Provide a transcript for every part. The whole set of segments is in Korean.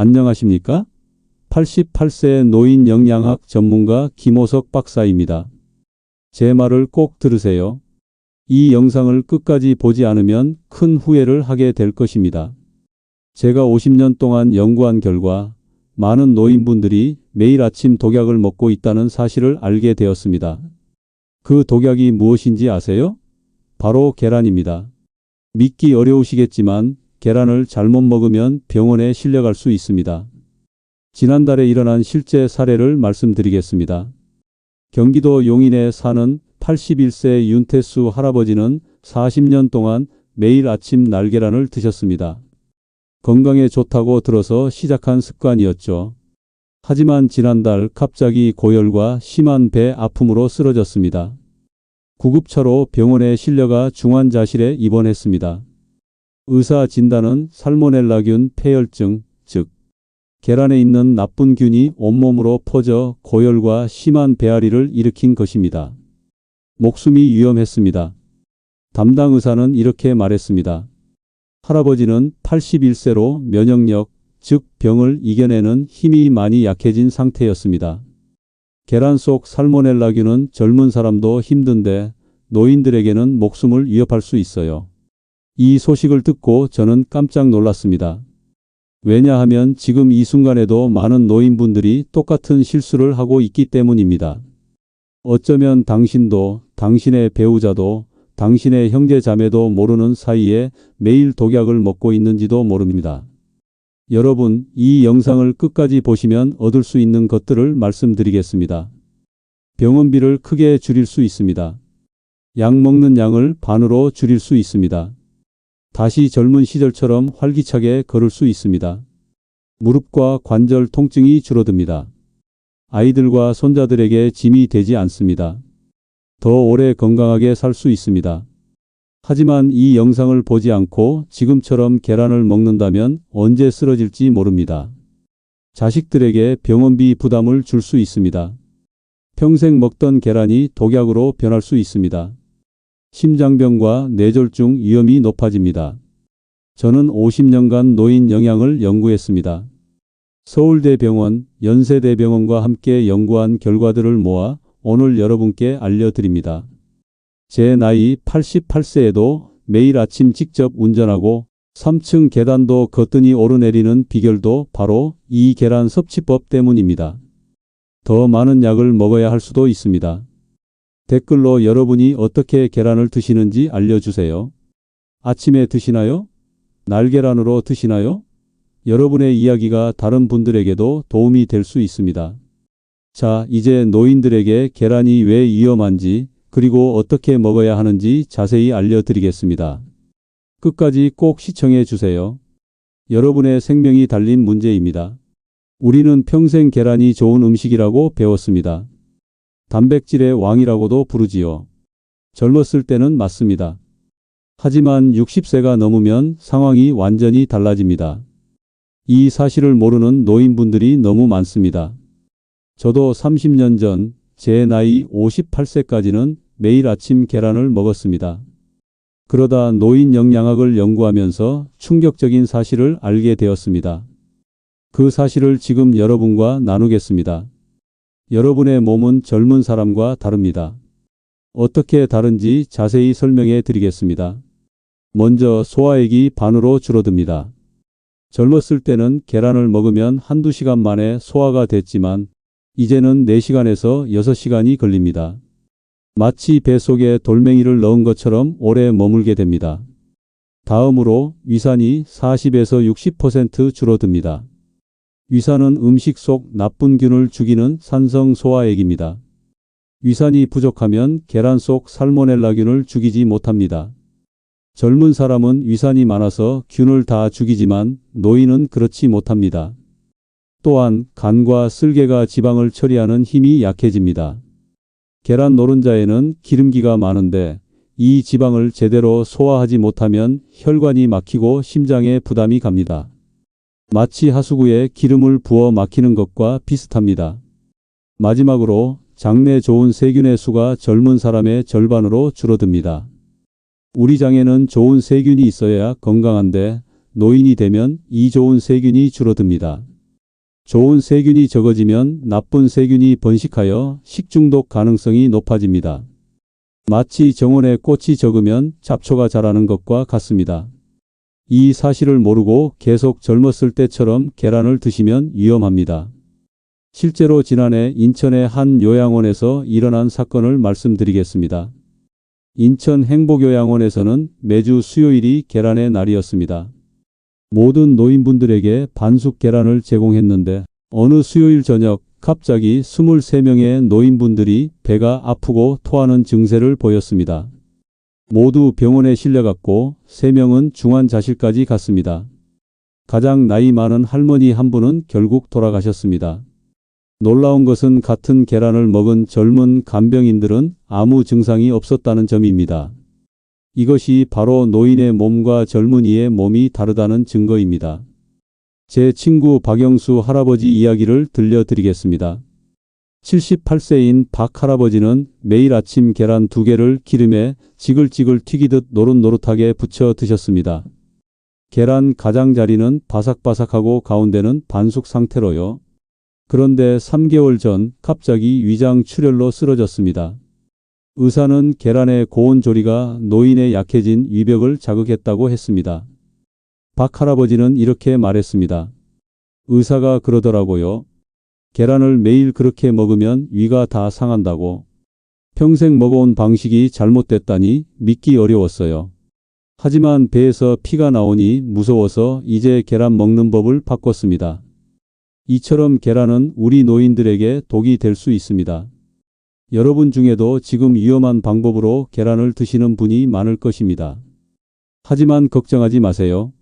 안녕하십니까? 88세 노인 영양학 전문가 김호석 박사입니다. 제 말을 꼭 들으세요. 이 영상을 끝까지 보지 않으면 큰 후회를 하게 될 것입니다. 제가 50년 동안 연구한 결과 많은 노인분들이 매일 아침 독약을 먹고 있다는 사실을 알게 되었습니다. 그 독약이 무엇인지 아세요? 바로 계란입니다. 믿기 어려우시겠지만 계란을 잘못 먹으면 병원에 실려갈 수 있습니다. 지난달에 일어난 실제 사례를 말씀드리겠습니다. 경기도 용인에 사는 81세 윤태수 할아버지는 40년 동안 매일 아침 날계란을 드셨습니다. 건강에 좋다고 들어서 시작한 습관이었죠. 하지만 지난달 갑자기 고열과 심한 배 아픔으로 쓰러졌습니다. 구급차로 병원에 실려가 중환자실에 입원했습니다. 의사 진단은 살모넬라균 폐혈증, 즉 계란에 있는 나쁜 균이 온몸으로 퍼져 고열과 심한 배앓이를 일으킨 것입니다. 목숨이 위험했습니다. 담당 의사는 이렇게 말했습니다. 할아버지는 81세로 면역력, 즉 병을 이겨내는 힘이 많이 약해진 상태였습니다. 계란 속 살모넬라균은 젊은 사람도 힘든데 노인들에게는 목숨을 위협할 수 있어요. 이 소식을 듣고 저는 깜짝 놀랐습니다. 왜냐하면 지금 이 순간에도 많은 노인분들이 똑같은 실수를 하고 있기 때문입니다. 어쩌면 당신도, 당신의 배우자도, 당신의 형제 자매도 모르는 사이에 매일 독약을 먹고 있는지도 모릅니다. 여러분, 이 영상을 끝까지 보시면 얻을 수 있는 것들을 말씀드리겠습니다. 병원비를 크게 줄일 수 있습니다. 약 먹는 양을 반으로 줄일 수 있습니다. 다시 젊은 시절처럼 활기차게 걸을 수 있습니다. 무릎과 관절 통증이 줄어듭니다. 아이들과 손자들에게 짐이 되지 않습니다. 더 오래 건강하게 살 수 있습니다. 하지만 이 영상을 보지 않고 지금처럼 계란을 먹는다면 언제 쓰러질지 모릅니다. 자식들에게 병원비 부담을 줄 수 있습니다. 평생 먹던 계란이 독약으로 변할 수 있습니다. 심장병과 뇌졸중 위험이 높아집니다. 저는 50년간 노인 영양을 연구했습니다. 서울대병원, 연세대병원과 함께 연구한 결과들을 모아 오늘 여러분께 알려드립니다. 제 나이 88세에도 매일 아침 직접 운전하고 3층 계단도 거뜬히 오르내리는 비결도 바로 이 계란 섭취법 때문입니다. 더 많은 약을 먹어야 할 수도 있습니다. 댓글로 여러분이 어떻게 계란을 드시는지 알려주세요. 아침에 드시나요? 날계란으로 드시나요? 여러분의 이야기가 다른 분들에게도 도움이 될 수 있습니다. 자, 이제 노인들에게 계란이 왜 위험한지 그리고 어떻게 먹어야 하는지 자세히 알려드리겠습니다. 끝까지 꼭 시청해 주세요. 여러분의 생명이 달린 문제입니다. 우리는 평생 계란이 좋은 음식이라고 배웠습니다. 단백질의 왕이라고도 부르지요. 젊었을 때는 맞습니다. 하지만 60세가 넘으면 상황이 완전히 달라집니다. 이 사실을 모르는 노인분들이 너무 많습니다. 저도 30년 전 제 나이 58세까지는 매일 아침 계란을 먹었습니다. 그러다 노인 영양학을 연구하면서 충격적인 사실을 알게 되었습니다. 그 사실을 지금 여러분과 나누겠습니다. 여러분의 몸은 젊은 사람과 다릅니다. 어떻게 다른지 자세히 설명해 드리겠습니다. 먼저 소화액이 반으로 줄어듭니다. 젊었을 때는 계란을 먹으면 한두 시간 만에 소화가 됐지만 이제는 4시간에서 6시간이 걸립니다. 마치 배 속에 돌멩이를 넣은 것처럼 오래 머물게 됩니다. 다음으로 위산이 40에서 60% 줄어듭니다. 위산은 음식 속 나쁜 균을 죽이는 산성 소화액입니다. 위산이 부족하면 계란 속 살모넬라균을 죽이지 못합니다. 젊은 사람은 위산이 많아서 균을 다 죽이지만 노인은 그렇지 못합니다. 또한 간과 쓸개가 지방을 처리하는 힘이 약해집니다. 계란 노른자에는 기름기가 많은데 이 지방을 제대로 소화하지 못하면 혈관이 막히고 심장에 부담이 갑니다. 마치 하수구에 기름을 부어 막히는 것과 비슷합니다. 마지막으로 장내 좋은 세균의 수가 젊은 사람의 절반으로 줄어듭니다. 우리 장에는 좋은 세균이 있어야 건강한데 노인이 되면 이 좋은 세균이 줄어듭니다. 좋은 세균이 적어지면 나쁜 세균이 번식하여 식중독 가능성이 높아집니다. 마치 정원에 꽃이 적으면 잡초가 자라는 것과 같습니다. 이 사실을 모르고 계속 젊었을 때처럼 계란을 드시면 위험합니다. 실제로 지난해 인천의 한 요양원에서 일어난 사건을 말씀드리겠습니다. 인천 행복요양원에서는 매주 수요일이 계란의 날이었습니다. 모든 노인분들에게 반숙 계란을 제공했는데 어느 수요일 저녁 갑자기 23명의 노인분들이 배가 아프고 토하는 증세를 보였습니다. 모두 병원에 실려갔고 3명은 중환자실까지 갔습니다. 가장 나이 많은 할머니 한 분은 결국 돌아가셨습니다. 놀라운 것은 같은 계란을 먹은 젊은 간병인들은 아무 증상이 없었다는 점입니다. 이것이 바로 노인의 몸과 젊은이의 몸이 다르다는 증거입니다. 제 친구 박영수 할아버지 이야기를 들려드리겠습니다. 78세인 박 할아버지는 매일 아침 계란 2개를 기름에 지글지글 튀기듯 노릇노릇하게 부쳐 드셨습니다. 계란 가장자리는 바삭바삭하고 가운데는 반숙 상태로요. 그런데 3개월 전 갑자기 위장 출혈로 쓰러졌습니다. 의사는 계란의 고온 조리가 노인의 약해진 위벽을 자극했다고 했습니다. 박 할아버지는 이렇게 말했습니다. 의사가 그러더라고요. 계란을 매일 그렇게 먹으면 위가 다 상한다고. 평생 먹어온 방식이 잘못됐다니 믿기 어려웠어요. 하지만 배에서 피가 나오니 무서워서 이제 계란 먹는 법을 바꿨습니다. 이처럼 계란은 우리 노인들에게 독이 될 수 있습니다. 여러분 중에도 지금 위험한 방법으로 계란을 드시는 분이 많을 것입니다. 하지만 걱정하지 마세요.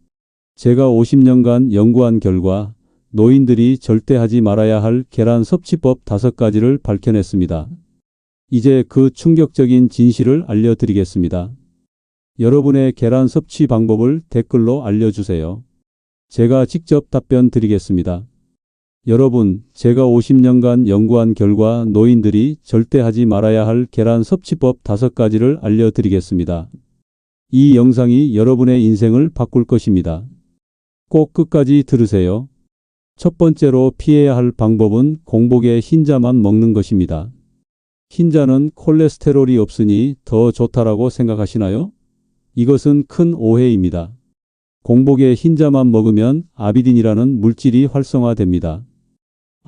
제가 50년간 연구한 결과 노인들이 절대 하지 말아야 할 계란 섭취법 5가지를 밝혀냈습니다. 이제 그 충격적인 진실을 알려드리겠습니다. 여러분의 계란 섭취 방법을 댓글로 알려주세요. 제가 직접 답변 드리겠습니다. 여러분, 제가 50년간 연구한 결과 노인들이 절대 하지 말아야 할 계란 섭취법 5가지를 알려드리겠습니다. 이 영상이 여러분의 인생을 바꿀 것입니다. 꼭 끝까지 들으세요. 첫 번째로 피해야 할 방법은 공복에 흰자만 먹는 것입니다. 흰자는 콜레스테롤이 없으니 더 좋다라고 생각하시나요? 이것은 큰 오해입니다. 공복에 흰자만 먹으면 아비딘이라는 물질이 활성화됩니다.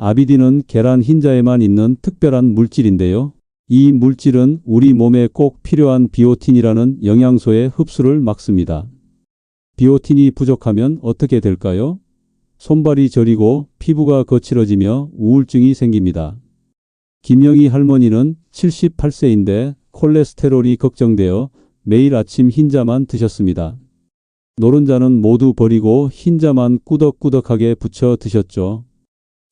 아비딘은 계란 흰자에만 있는 특별한 물질인데요. 이 물질은 우리 몸에 꼭 필요한 비오틴이라는 영양소의 흡수를 막습니다. 비오틴이 부족하면 어떻게 될까요? 손발이 저리고 피부가 거칠어지며 우울증이 생깁니다. 김영희 할머니는 78세인데 콜레스테롤이 걱정되어 매일 아침 흰자만 드셨습니다. 노른자는 모두 버리고 흰자만 꾸덕꾸덕하게 부쳐 드셨죠.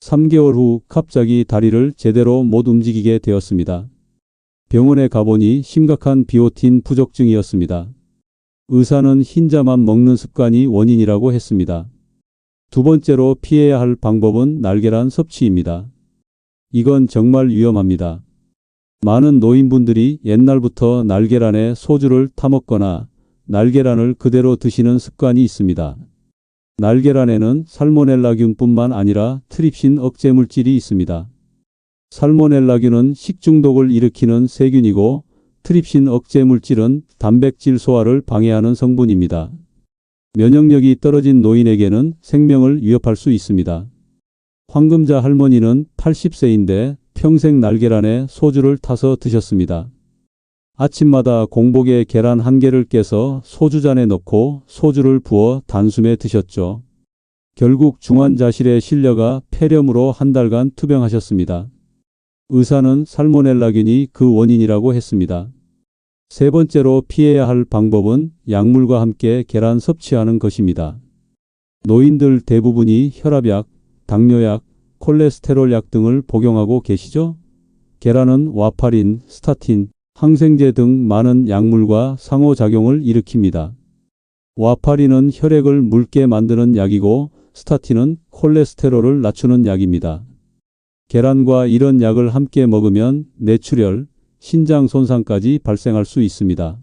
3개월 후 갑자기 다리를 제대로 못 움직이게 되었습니다. 병원에 가보니 심각한 비오틴 부족증이었습니다. 의사는 흰자만 먹는 습관이 원인이라고 했습니다. 두 번째로 피해야 할 방법은 날계란 섭취입니다. 이건 정말 위험합니다. 많은 노인분들이 옛날부터 날계란에 소주를 타먹거나 날계란을 그대로 드시는 습관이 있습니다. 날계란에는 살모넬라균뿐만 아니라 트립신 억제 물질이 있습니다. 살모넬라균은 식중독을 일으키는 세균이고 트립신 억제 물질은 단백질 소화를 방해하는 성분입니다. 면역력이 떨어진 노인에게는 생명을 위협할 수 있습니다. 황금자 할머니는 80세인데 평생 날계란에 소주를 타서 드셨습니다. 아침마다 공복에 계란 1개를 깨서 소주잔에 넣고 소주를 부어 단숨에 드셨죠. 결국 중환자실에 실려가 폐렴으로 한 달간 투병하셨습니다. 의사는 살모넬라균이 그 원인이라고 했습니다. 세 번째로 피해야 할 방법은 약물과 함께 계란 섭취하는 것입니다. 노인들 대부분이 혈압약, 당뇨약, 콜레스테롤 약 등을 복용하고 계시죠? 계란은 와파린, 스타틴, 항생제 등 많은 약물과 상호작용을 일으킵니다. 와파린은 혈액을 묽게 만드는 약이고 스타틴은 콜레스테롤을 낮추는 약입니다. 계란과 이런 약을 함께 먹으면 뇌출혈, 신장 손상까지 발생할 수 있습니다.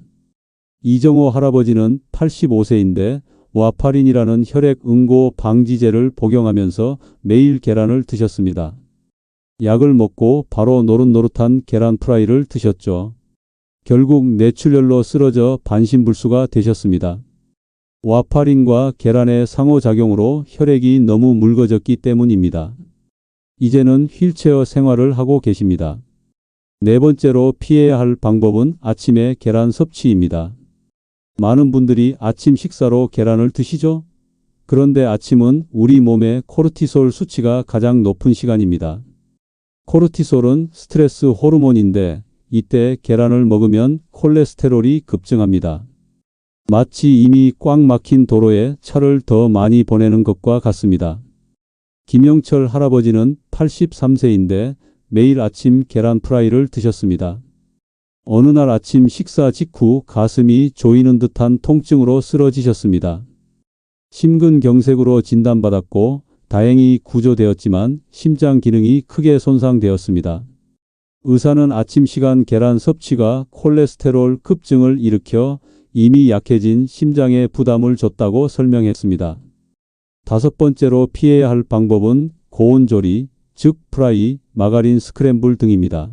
이정호 할아버지는 85세인데 와파린이라는 혈액 응고 방지제를 복용하면서 매일 계란을 드셨습니다. 약을 먹고 바로 노릇노릇한 계란 프라이를 드셨죠. 결국 뇌출혈로 쓰러져 반신불수가 되셨습니다. 와파린과 계란의 상호작용으로 혈액이 너무 묽어졌기 때문입니다. 이제는 휠체어 생활을 하고 계십니다. 네 번째로 피해야 할 방법은 아침에 계란 섭취입니다. 많은 분들이 아침 식사로 계란을 드시죠? 그런데 아침은 우리 몸의 코르티솔 수치가 가장 높은 시간입니다. 코르티솔은 스트레스 호르몬인데 이때 계란을 먹으면 콜레스테롤이 급증합니다. 마치 이미 꽉 막힌 도로에 차를 더 많이 보내는 것과 같습니다. 김영철 할아버지는 83세인데 매일 아침 계란 프라이를 드셨습니다. 어느 날 아침 식사 직후 가슴이 조이는 듯한 통증으로 쓰러지셨습니다. 심근경색으로 진단받았고 다행히 구조되었지만 심장 기능이 크게 손상되었습니다. 의사는 아침 시간 계란 섭취가 콜레스테롤 급증을 일으켜 이미 약해진 심장에 부담을 줬다고 설명했습니다. 다섯 번째로 피해야 할 방법은 고온 조리, 즉 프라이, 마가린 스크램블 등입니다.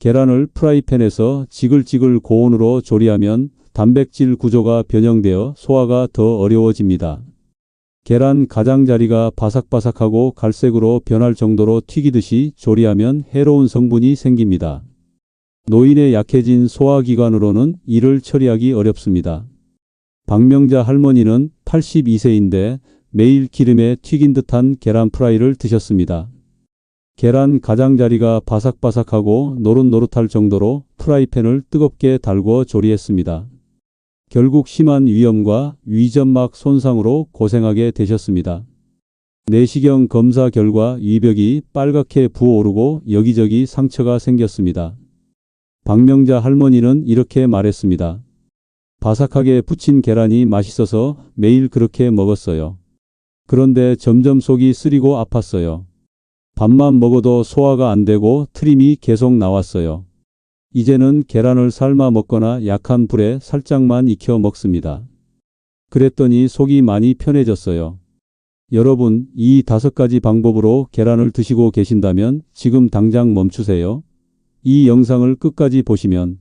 계란을 프라이팬에서 지글지글 고온으로 조리하면 단백질 구조가 변형되어 소화가 더 어려워집니다. 계란 가장자리가 바삭바삭하고 갈색으로 변할 정도로 튀기듯이 조리하면 해로운 성분이 생깁니다. 노인의 약해진 소화기관으로는 이를 처리하기 어렵습니다. 박명자 할머니는 82세인데 매일 기름에 튀긴 듯한 계란 프라이를 드셨습니다. 계란 가장자리가 바삭바삭하고 노릇노릇할 정도로 프라이팬을 뜨겁게 달궈 조리했습니다. 결국 심한 위염과 위점막 손상으로 고생하게 되셨습니다. 내시경 검사 결과 위벽이 빨갛게 부어오르고 여기저기 상처가 생겼습니다. 박명자 할머니는 이렇게 말했습니다. 바삭하게 부친 계란이 맛있어서 매일 그렇게 먹었어요. 그런데 점점 속이 쓰리고 아팠어요. 밥만 먹어도 소화가 안 되고 트림이 계속 나왔어요. 이제는 계란을 삶아 먹거나 약한 불에 살짝만 익혀 먹습니다. 그랬더니 속이 많이 편해졌어요. 여러분, 이 5가지 방법으로 계란을 드시고 계신다면 지금 당장 멈추세요. 이 영상을 끝까지 보시면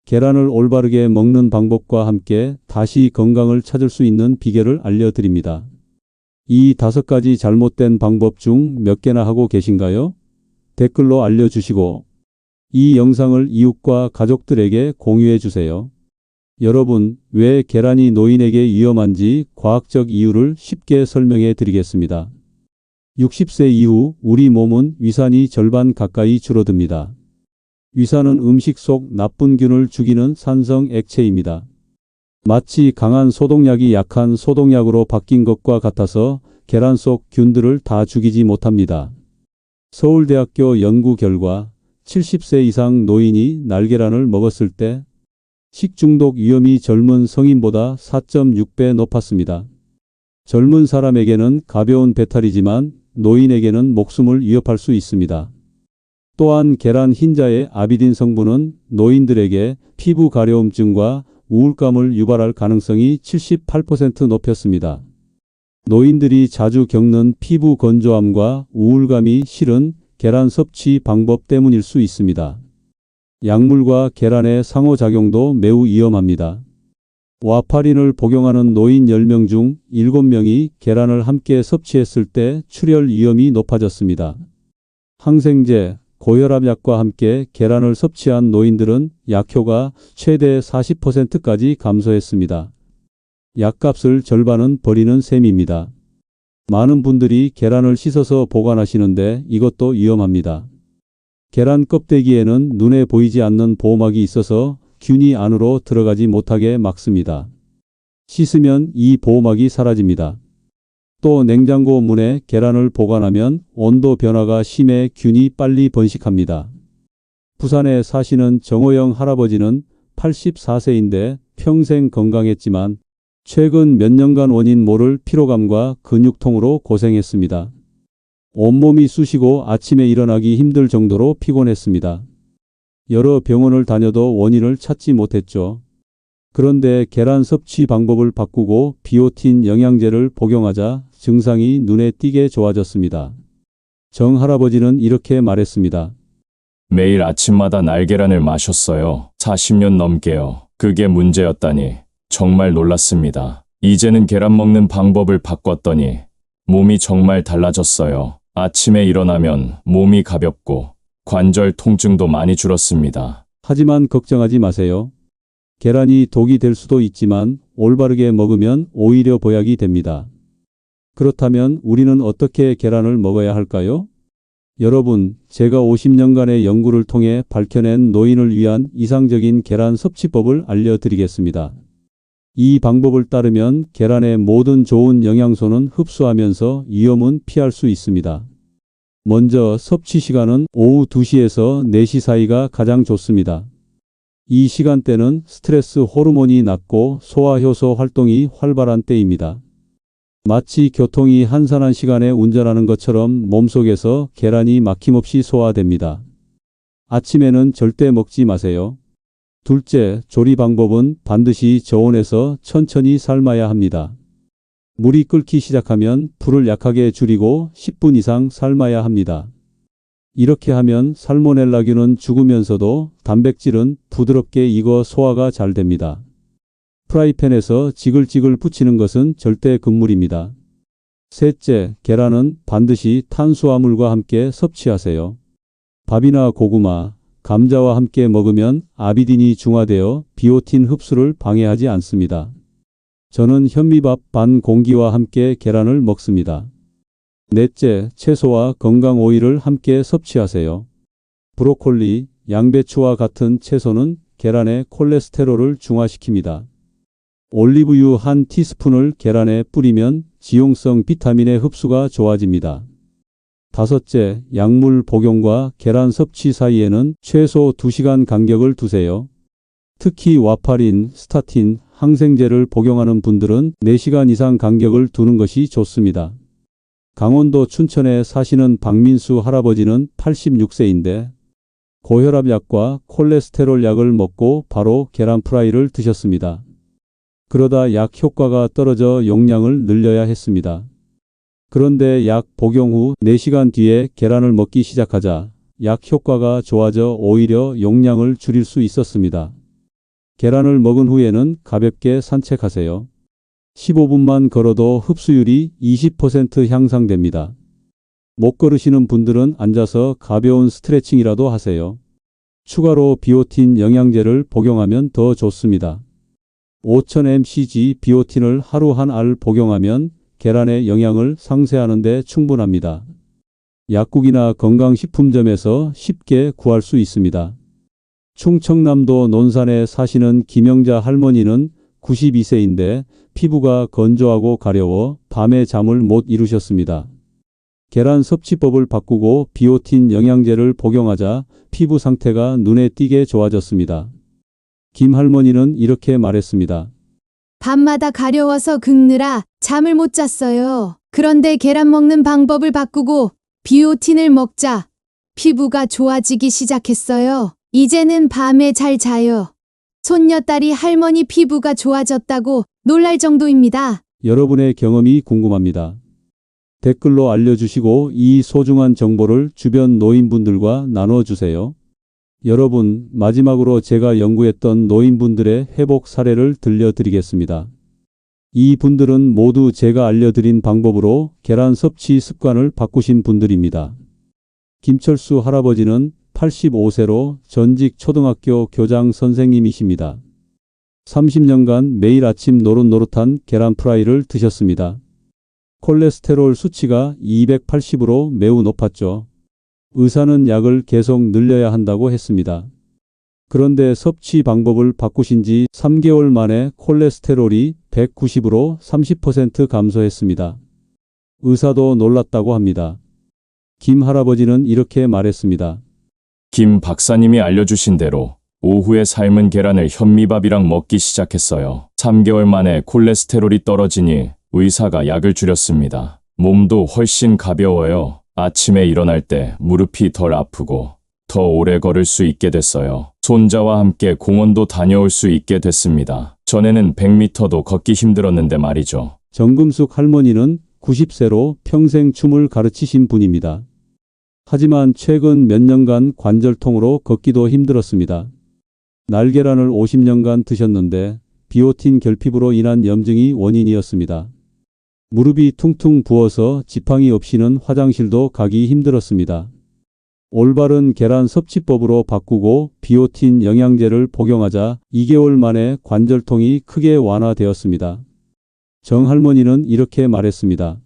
계란을 올바르게 먹는 방법과 함께 다시 건강을 찾을 수 있는 비결을 알려드립니다. 이 5가지 잘못된 방법 중 몇 개나 하고 계신가요? 댓글로 알려주시고 이 영상을 이웃과 가족들에게 공유해 주세요. 여러분, 왜 계란이 노인에게 위험한지 과학적 이유를 쉽게 설명해 드리겠습니다. 60세 이후 우리 몸은 위산이 절반 가까이 줄어듭니다. 위산은 음식 속 나쁜 균을 죽이는 산성 액체입니다. 마치 강한 소독약이 약한 소독약으로 바뀐 것과 같아서 계란 속 균들을 다 죽이지 못합니다. 서울대학교 연구 결과 70세 이상 노인이 날계란을 먹었을 때 식중독 위험이 젊은 성인보다 4.6배 높았습니다. 젊은 사람에게는 가벼운 배탈이지만 노인에게는 목숨을 위협할 수 있습니다. 또한 계란 흰자의 아비딘 성분은 노인들에게 피부 가려움증과 우울감을 유발할 가능성이 78% 높였습니다. 노인들이 자주 겪는 피부 건조함과 우울감이 실은 계란 섭취 방법 때문일 수 있습니다. 약물과 계란의 상호작용도 매우 위험합니다. 와파린을 복용하는 노인 10명 중 7명이 계란을 함께 섭취했을 때 출혈 위험이 높아졌습니다. 항생제, 고혈압약과 함께 계란을 섭취한 노인들은 약효가 최대 40%까지 감소했습니다. 약값을 절반은 버리는 셈입니다. 많은 분들이 계란을 씻어서 보관하시는데 이것도 위험합니다. 계란 껍데기에는 눈에 보이지 않는 보호막이 있어서 균이 안으로 들어가지 못하게 막습니다. 씻으면 이 보호막이 사라집니다. 또 냉장고 문에 계란을 보관하면 온도 변화가 심해 균이 빨리 번식합니다. 부산에 사시는 정호영 할아버지는 84세인데 평생 건강했지만 최근 몇 년간 원인 모를 피로감과 근육통으로 고생했습니다. 온몸이 쑤시고 아침에 일어나기 힘들 정도로 피곤했습니다. 여러 병원을 다녀도 원인을 찾지 못했죠. 그런데 계란 섭취 방법을 바꾸고 비오틴 영양제를 복용하자 증상이 눈에 띄게 좋아졌습니다. 정 할아버지는 이렇게 말했습니다. 매일 아침마다 날계란을 마셨어요. 40년 넘게요. 그게 문제였다니 정말 놀랐습니다. 이제는 계란 먹는 방법을 바꿨더니 몸이 정말 달라졌어요. 아침에 일어나면 몸이 가볍고 관절 통증도 많이 줄었습니다. 하지만 걱정하지 마세요. 계란이 독이 될 수도 있지만 올바르게 먹으면 오히려 보약이 됩니다. 그렇다면 우리는 어떻게 계란을 먹어야 할까요? 여러분, 제가 50년간의 연구를 통해 밝혀낸 노인을 위한 이상적인 계란 섭취법을 알려드리겠습니다. 이 방법을 따르면 계란의 모든 좋은 영양소는 흡수하면서 위험은 피할 수 있습니다. 먼저 섭취 시간은 오후 2시에서 4시 사이가 가장 좋습니다. 이 시간대는 스트레스 호르몬이 낮고 소화효소 활동이 활발한 때입니다. 마치 교통이 한산한 시간에 운전하는 것처럼 몸속에서 계란이 막힘없이 소화됩니다. 아침에는 절대 먹지 마세요. 둘째, 조리 방법은 반드시 저온에서 천천히 삶아야 합니다. 물이 끓기 시작하면 불을 약하게 줄이고 10분 이상 삶아야 합니다. 이렇게 하면 살모넬라균은 죽으면서도 단백질은 부드럽게 익어 소화가 잘 됩니다. 프라이팬에서 지글지글 붙이는 것은 절대 금물입니다. 셋째, 계란은 반드시 탄수화물과 함께 섭취하세요. 밥이나 고구마, 감자와 함께 먹으면 아비딘이 중화되어 비오틴 흡수를 방해하지 않습니다. 저는 현미밥 반 공기와 함께 계란을 먹습니다. 넷째, 채소와 건강 오일을 함께 섭취하세요. 브로콜리, 양배추와 같은 채소는 계란의 콜레스테롤을 중화시킵니다. 올리브유 한 티스푼을 계란에 뿌리면 지용성 비타민의 흡수가 좋아집니다. 다섯째, 약물 복용과 계란 섭취 사이에는 최소 2시간 간격을 두세요. 특히 와파린, 스타틴, 항생제를 복용하는 분들은 4시간 이상 간격을 두는 것이 좋습니다. 강원도 춘천에 사시는 박민수 할아버지는 86세인데 고혈압 약과 콜레스테롤 약을 먹고 바로 계란 프라이를 드셨습니다. 그러다 약 효과가 떨어져 용량을 늘려야 했습니다. 그런데 약 복용 후 4시간 뒤에 계란을 먹기 시작하자 약 효과가 좋아져 오히려 용량을 줄일 수 있었습니다. 계란을 먹은 후에는 가볍게 산책하세요. 15분만 걸어도 흡수율이 20% 향상됩니다. 못 걸으시는 분들은 앉아서 가벼운 스트레칭이라도 하세요. 추가로 비오틴 영양제를 복용하면 더 좋습니다. 5000mcg 비오틴을 하루 한 알 복용하면 계란의 영양을 상쇄하는 데 충분합니다. 약국이나 건강식품점에서 쉽게 구할 수 있습니다. 충청남도 논산에 사시는 김영자 할머니는 92세인데 피부가 건조하고 가려워 밤에 잠을 못 이루셨습니다. 계란 섭취법을 바꾸고 비오틴 영양제를 복용하자 피부 상태가 눈에 띄게 좋아졌습니다. 김 할머니는 이렇게 말했습니다. 밤마다 가려워서 긁느라 잠을 못 잤어요. 그런데 계란 먹는 방법을 바꾸고 비오틴을 먹자 피부가 좋아지기 시작했어요. 이제는 밤에 잘 자요. 손녀딸이 할머니 피부가 좋아졌다고 놀랄 정도입니다. 여러분의 경험이 궁금합니다. 댓글로 알려주시고 이 소중한 정보를 주변 노인분들과 나눠주세요. 여러분, 마지막으로 제가 연구했던 노인분들의 회복 사례를 들려드리겠습니다. 이 분들은 모두 제가 알려드린 방법으로 계란 섭취 습관을 바꾸신 분들입니다. 김철수 할아버지는 85세로 전직 초등학교 교장 선생님이십니다. 30년간 매일 아침 노릇노릇한 계란 프라이를 드셨습니다. 콜레스테롤 수치가 280으로 매우 높았죠. 의사는 약을 계속 늘려야 한다고 했습니다. 그런데 섭취 방법을 바꾸신 지 3개월 만에 콜레스테롤이 190으로 30% 감소했습니다. 의사도 놀랐다고 합니다. 김 할아버지는 이렇게 말했습니다. 김 박사님이 알려주신 대로 오후에 삶은 계란을 현미밥이랑 먹기 시작했어요. 3개월 만에 콜레스테롤이 떨어지니 의사가 약을 줄였습니다. 몸도 훨씬 가벼워요. 아침에 일어날 때 무릎이 덜 아프고 더 오래 걸을 수 있게 됐어요. 손자와 함께 공원도 다녀올 수 있게 됐습니다. 전에는 100m도 걷기 힘들었는데 말이죠. 정금숙 할머니는 90세로 평생 춤을 가르치신 분입니다. 하지만 최근 몇 년간 관절통으로 걷기도 힘들었습니다. 날계란을 50년간 드셨는데 비오틴 결핍으로 인한 염증이 원인이었습니다. 무릎이 퉁퉁 부어서 지팡이 없이는 화장실도 가기 힘들었습니다. 올바른 계란 섭취법으로 바꾸고 비오틴 영양제를 복용하자 2개월 만에 관절통이 크게 완화되었습니다. 정 할머니는 이렇게 말했습니다.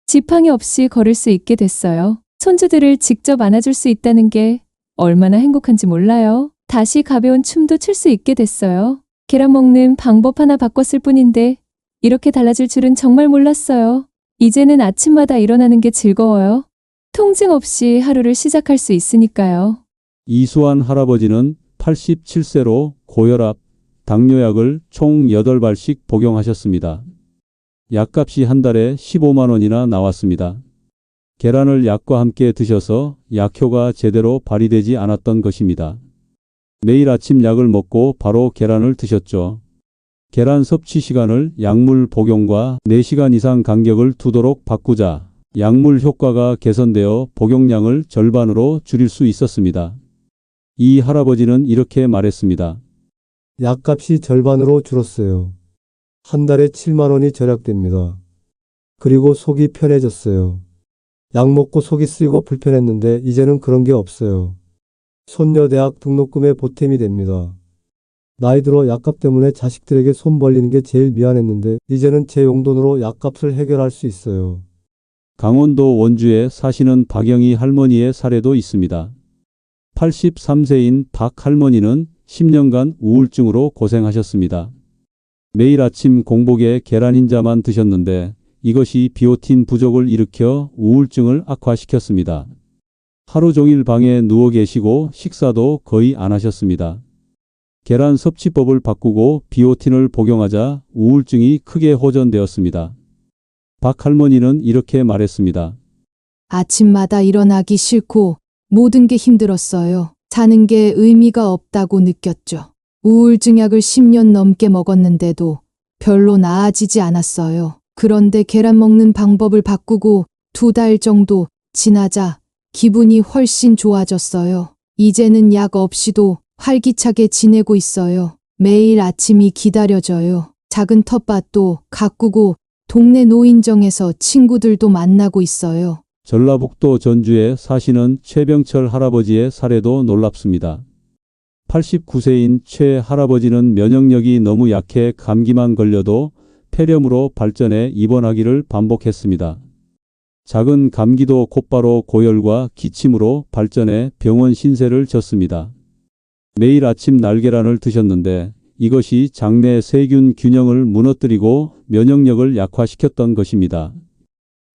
지팡이 없이 걸을 수 있게 됐어요. 손주들을 직접 안아줄 수 있다는 게 얼마나 행복한지 몰라요. 다시 가벼운 춤도 출 수 있게 됐어요. 계란 먹는 방법 하나 바꿨을 뿐인데 이렇게 달라질 줄은 정말 몰랐어요. 이제는 아침마다 일어나는 게 즐거워요. 통증 없이 하루를 시작할 수 있으니까요. 이수환 할아버지는 87세로 고혈압, 당뇨약을 총 8발씩 복용하셨습니다. 약값이 한 달에 15만 원이나 나왔습니다. 계란을 약과 함께 드셔서 약효가 제대로 발휘되지 않았던 것입니다. 매일 아침 약을 먹고 바로 계란을 드셨죠. 계란 섭취 시간을 약물 복용과 4시간 이상 간격을 두도록 바꾸자 약물 효과가 개선되어 복용량을 절반으로 줄일 수 있었습니다. 이 할아버지는 이렇게 말했습니다. 약값이 절반으로 줄었어요. 한 달에 7만 원이 절약됩니다. 그리고 속이 편해졌어요. 약 먹고 속이 쓰리고 불편했는데 이제는 그런 게 없어요. 손녀 대학 등록금에 보탬이 됩니다. 나이 들어 약값 때문에 자식들에게 손 벌리는 게 제일 미안했는데 이제는 제 용돈으로 약값을 해결할 수 있어요. 강원도 원주에 사시는 박영희 할머니의 사례도 있습니다. 83세인 박 할머니는 10년간 우울증으로 고생하셨습니다. 매일 아침 공복에 계란 흰자만 드셨는데 이것이 비오틴 부족을 일으켜 우울증을 악화시켰습니다. 하루 종일 방에 누워 계시고 식사도 거의 안 하셨습니다. 계란 섭취법을 바꾸고 비오틴을 복용하자 우울증이 크게 호전되었습니다. 박 할머니는 이렇게 말했습니다. 아침마다 일어나기 싫고 모든 게 힘들었어요. 사는 게 의미가 없다고 느꼈죠. 우울증 약을 10년 넘게 먹었는데도 별로 나아지지 않았어요. 그런데 계란 먹는 방법을 바꾸고 2달 정도 지나자 기분이 훨씬 좋아졌어요. 이제는 약 없이도 활기차게 지내고 있어요. 매일 아침이 기다려져요. 작은 텃밭도 가꾸고 동네 노인정에서 친구들도 만나고 있어요. 전라북도 전주에 사시는 최병철 할아버지의 사례도 놀랍습니다. 89세인 최 할아버지는 면역력이 너무 약해 감기만 걸려도 폐렴으로 발전해 입원하기를 반복했습니다. 작은 감기도 곧바로 고열과 기침으로 발전해 병원 신세를 졌습니다. 매일 아침 날계란을 드셨는데 이것이 장내 세균 균형을 무너뜨리고 면역력을 약화시켰던 것입니다.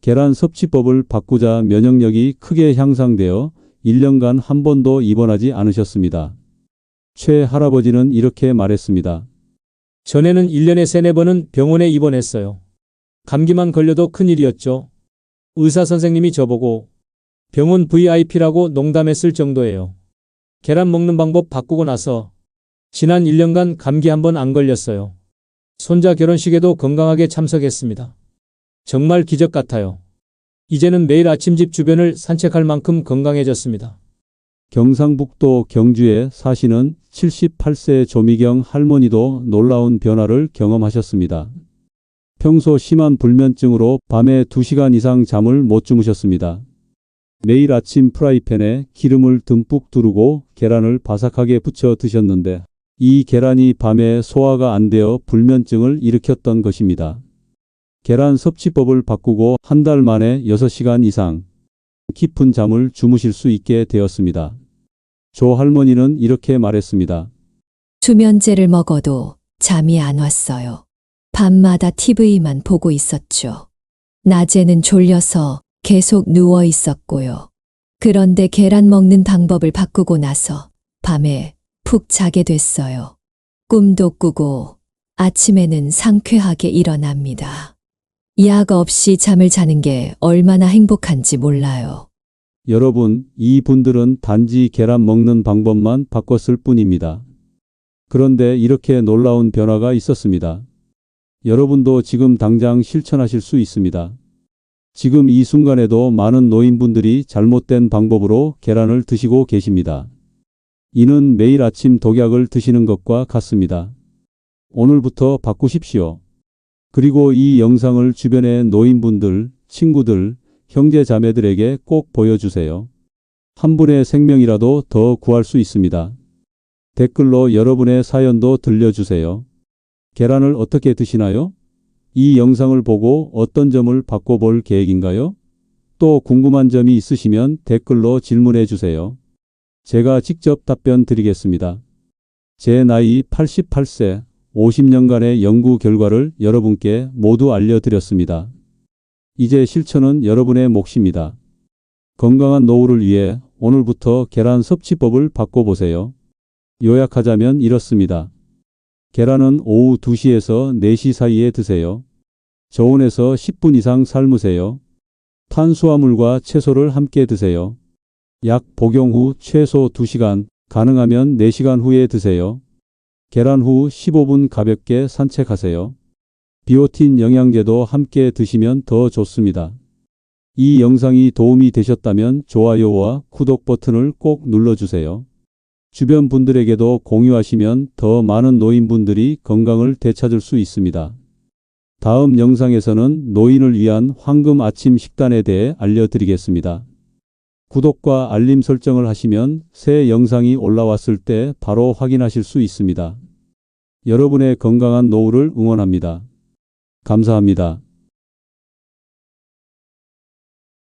계란 섭취법을 바꾸자 면역력이 크게 향상되어 1년간 한 번도 입원하지 않으셨습니다. 최 할아버지는 이렇게 말했습니다. 전에는 1년에 3-4번은 병원에 입원했어요. 감기만 걸려도 큰일이었죠. 의사 선생님이 저보고 병원 VIP라고 농담했을 정도예요. 계란 먹는 방법 바꾸고 나서 지난 1년간 감기 한 번 안 걸렸어요. 손자 결혼식에도 건강하게 참석했습니다. 정말 기적 같아요. 이제는 매일 아침 집 주변을 산책할 만큼 건강해졌습니다. 경상북도 경주에 사시는 78세 조미경 할머니도 놀라운 변화를 경험하셨습니다. 평소 심한 불면증으로 밤에 2시간 이상 잠을 못 주무셨습니다. 매일 아침 프라이팬에 기름을 듬뿍 두르고 계란을 바삭하게 부쳐 드셨는데 이 계란이 밤에 소화가 안 되어 불면증을 일으켰던 것입니다. 계란 섭취법을 바꾸고 한 달 만에 6시간 이상 깊은 잠을 주무실 수 있게 되었습니다. 조 할머니는 이렇게 말했습니다. 수면제를 먹어도 잠이 안 왔어요. 밤마다 TV만 보고 있었죠. 낮에는 졸려서 계속 누워 있었고요. 그런데 계란 먹는 방법을 바꾸고 나서 밤에 푹 자게 됐어요. 꿈도 꾸고 아침에는 상쾌하게 일어납니다. 약 없이 잠을 자는 게 얼마나 행복한지 몰라요. 여러분, 이 분들은 단지 계란 먹는 방법만 바꿨을 뿐입니다. 그런데 이렇게 놀라운 변화가 있었습니다. 여러분도 지금 당장 실천하실 수 있습니다. 지금 이 순간에도 많은 노인분들이 잘못된 방법으로 계란을 드시고 계십니다. 이는 매일 아침 독약을 드시는 것과 같습니다. 오늘부터 바꾸십시오. 그리고 이 영상을 주변의 노인분들, 친구들, 형제 자매들에게 꼭 보여주세요. 한 분의 생명이라도 더 구할 수 있습니다. 댓글로 여러분의 사연도 들려주세요. 계란을 어떻게 드시나요? 이 영상을 보고 어떤 점을 바꿔볼 계획인가요? 또 궁금한 점이 있으시면 댓글로 질문해 주세요. 제가 직접 답변 드리겠습니다. 제 나이 88세, 50년간의 연구 결과를 여러분께 모두 알려드렸습니다. 이제 실천은 여러분의 몫입니다. 건강한 노후를 위해 오늘부터 계란 섭취법을 바꿔보세요. 요약하자면 이렇습니다. 계란은 오후 2시에서 4시 사이에 드세요. 저온에서 10분 이상 삶으세요. 탄수화물과 채소를 함께 드세요. 약 복용 후 최소 2시간, 가능하면 4시간 후에 드세요. 계란 후 15분 가볍게 산책하세요. 비오틴 영양제도 함께 드시면 더 좋습니다. 이 영상이 도움이 되셨다면 좋아요와 구독 버튼을 꼭 눌러주세요. 주변 분들에게도 공유하시면 더 많은 노인분들이 건강을 되찾을 수 있습니다. 다음 영상에서는 노인을 위한 황금 아침 식단에 대해 알려드리겠습니다. 구독과 알림 설정을 하시면 새 영상이 올라왔을 때 바로 확인하실 수 있습니다. 여러분의 건강한 노후를 응원합니다. 감사합니다.